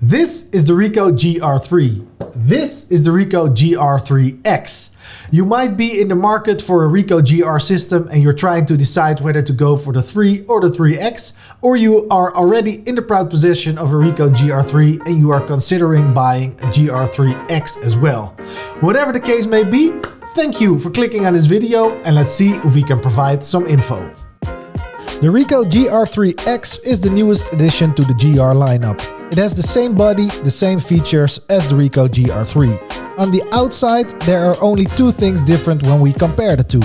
This is the Ricoh GR3. This is the Ricoh GR3X. You might be in the market for a Ricoh GR system and you're trying to decide whether to go for the 3 or the 3X, or you are already in the proud possession of a Ricoh GR3 and you are considering buying a GR3X as well. Whatever the case may be, thank you for clicking on this video and let's see if we can provide some info. The Ricoh GR3X is the newest addition to the GR lineup. It has the same body, the same features as the Ricoh GR3. On the outside, there are only two things different when we compare the two.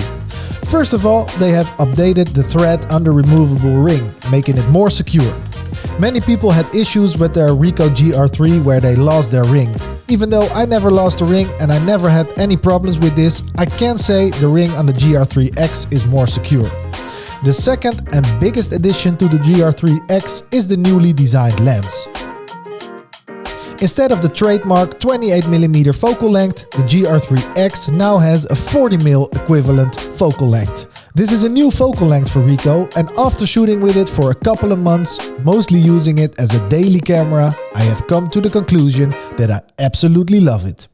First of all, they have updated the thread on the removable ring, making it more secure. Many people had issues with their Ricoh GR3 where they lost their ring. Even though I never lost a ring and I never had any problems with this, I can say the ring on the GR3X is more secure. The second and biggest addition to the GR3X is the newly designed lens. Instead of the trademark 28mm focal length, the GR3X now has a 40mm equivalent focal length. This is a new focal length for Ricoh, and after shooting with it for a couple of months, mostly using it as a daily camera, I have come to the conclusion that I absolutely love it.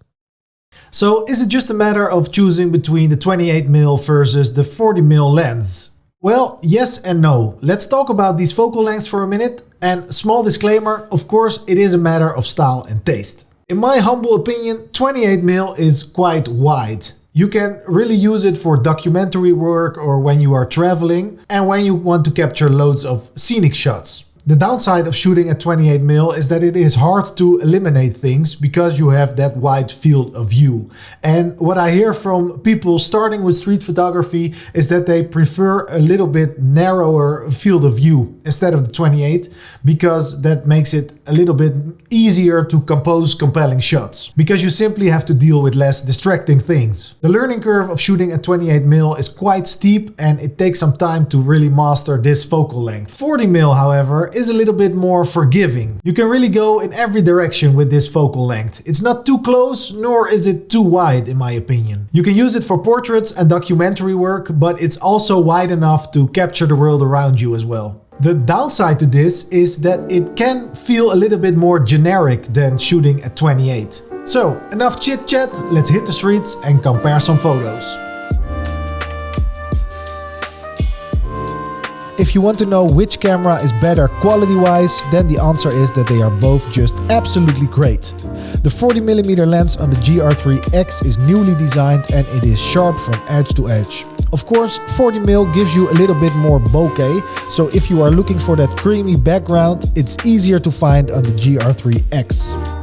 So is it just a matter of choosing between the 28mm versus the 40mm lens? Well, yes and no. Let's talk about these focal lengths for a minute. And small disclaimer, of course, it is a matter of style and taste. In my humble opinion, 28mm is quite wide. You can really use it for documentary work or when you are traveling and when you want to capture loads of scenic shots. The downside of shooting at 28mm is that it is hard to eliminate things because you have that wide field of view. And what I hear from people starting with street photography is that they prefer a little bit narrower field of view instead of the 28 because that makes it a little bit easier to compose compelling shots because you simply have to deal with less distracting things. The learning curve of shooting at 28mm is quite steep and it takes some time to really master this focal length. 40mm, however, is a little bit more forgiving. You can really go in every direction with this focal length. It's not too close, nor is it too wide in my opinion. You can use it for portraits and documentary work, but it's also wide enough to capture the world around you as well. The downside to this is that it can feel a little bit more generic than shooting at 28. So enough chit chat, let's hit the streets and compare some photos. If you want to know which camera is better quality-wise, then the answer is that they are both just absolutely great. The 40mm lens on the GR3X is newly designed and it is sharp from edge to edge. Of course, 40mm gives you a little bit more bokeh, so if you are looking for that creamy background, it's easier to find on the GR3X.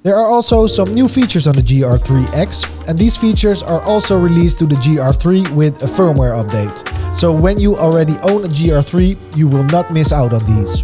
There are also some new features on the GR3X, and these features are also released to the GR3 with a firmware update. So when you already own a GR3, you will not miss out on these.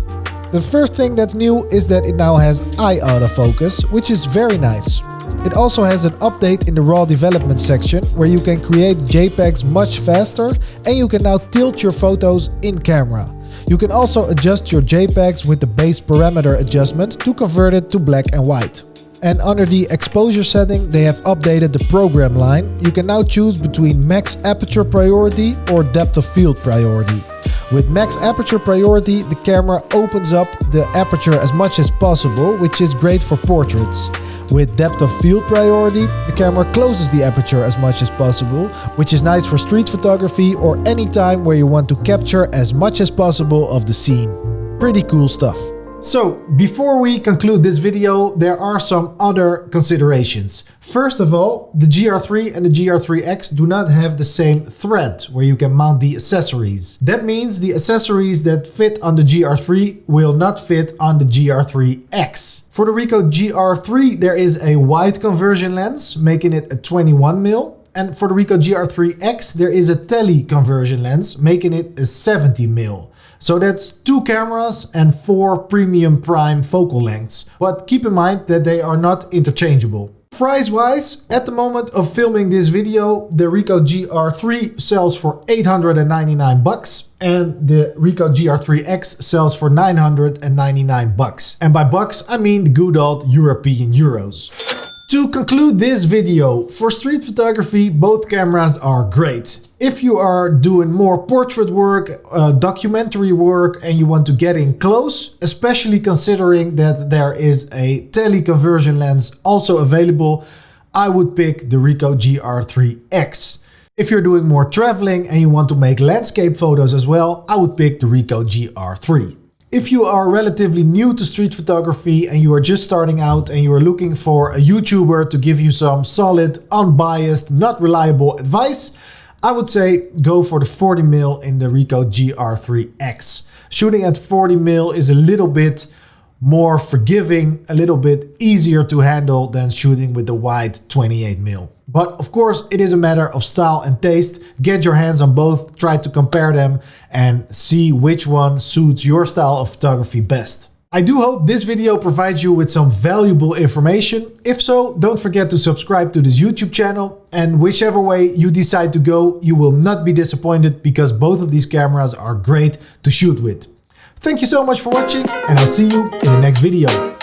The first thing that's new is that it now has eye autofocus, which is very nice. It also has an update in the raw development section where you can create JPEGs much faster and you can now tilt your photos in camera. You can also adjust your JPEGs with the base parameter adjustment to convert it to black and white. And under the exposure setting, they have updated the program line. You can now choose between max aperture priority or depth of field priority. With max aperture priority, the camera opens up the aperture as much as possible, which is great for portraits. With depth of field priority, the camera closes the aperture as much as possible, which is nice for street photography or any time where you want to capture as much as possible of the scene. Pretty cool stuff. So, before we conclude this video, there are some other considerations. First of all, the GR3 and the GR3X do not have the same thread where you can mount the accessories. That means the accessories that fit on the GR3 will not fit on the GR3X. For the Ricoh GR3, there is a wide conversion lens, making it a 21mm. And for the Ricoh GR3X, there is a tele conversion lens, making it a 70mm. So that's 2 cameras and 4 premium prime focal lengths. But keep in mind that they are not interchangeable. Price-wise, at the moment of filming this video, the Ricoh GR3 sells for 899 bucks and the Ricoh GR3X sells for 999 bucks. And by bucks, I mean the good old European euros. To conclude this video, for street photography, both cameras are great. If you are doing more portrait work, documentary work, and you want to get in close, especially considering that there is a teleconversion lens also available, I would pick the Ricoh GR3X. If you're doing more traveling and you want to make landscape photos as well, I would pick the Ricoh GR3. If you are relatively new to street photography and you are just starting out and you are looking for a YouTuber to give you some solid, unbiased, not reliable advice, I would say go for the 40mm in the Ricoh GR3X. Shooting at 40mm is a little bit more forgiving, a little bit easier to handle than shooting with the wide 28mm. But of course, it is a matter of style and taste. Get your hands on both, try to compare them and see which one suits your style of photography best. I do hope this video provides you with some valuable information. If so, don't forget to subscribe to this YouTube channel, and whichever way you decide to go, you will not be disappointed because both of these cameras are great to shoot with. Thank you so much for watching, and I'll see you in the next video.